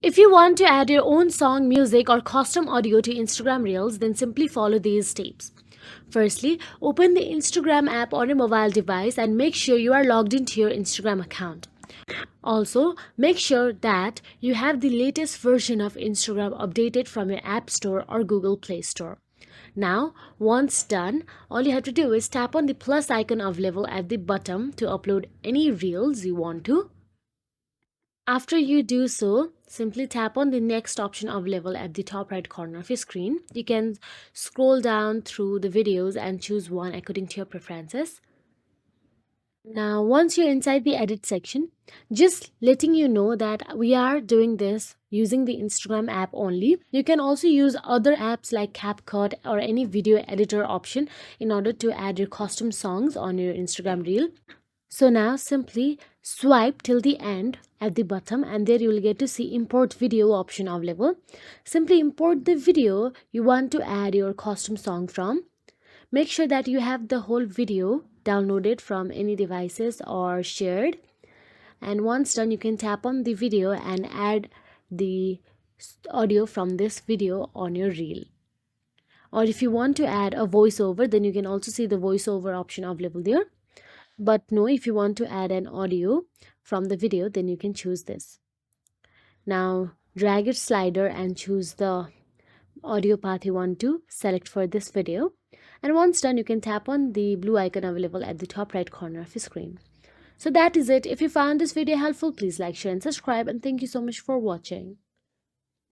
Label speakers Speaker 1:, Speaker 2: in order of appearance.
Speaker 1: If you want to add your own song, music, or custom audio to Instagram Reels, then simply follow these steps. Firstly, open the Instagram app on your mobile device and make sure you are logged into your Instagram account. Also, make sure that you have the latest version of Instagram updated from your App Store or Google Play Store. Now, once done, all you have to do is tap on the plus icon available at the bottom to upload any reels you want to. After you do so, simply tap on the next option available at the top right corner of your screen. You can scroll down through the videos and choose one according to your preferences. Now, once you're inside the edit section, just letting you know that we are doing this using the Instagram app only. You can also use other apps like CapCut or any video editor option in order to add your custom songs on your Instagram reel. So now simply swipe till the end at the bottom and there you will get to see import video option available. Simply import the video you want to add your custom song from. Make sure that you have the whole video downloaded from any devices or shared. And once done, you can tap on the video and add the audio from this video on your reel. Or if you want to add a voiceover, then you can also see the voiceover option available there. But no, if you want to add an audio from the video, then you can choose this. Now drag your slider and choose the audio path you want to select for this video. And once done, you can tap on the blue icon available at the top right corner of your screen. So that is it. If you found this video helpful, please like, share and subscribe, and thank you so much for watching.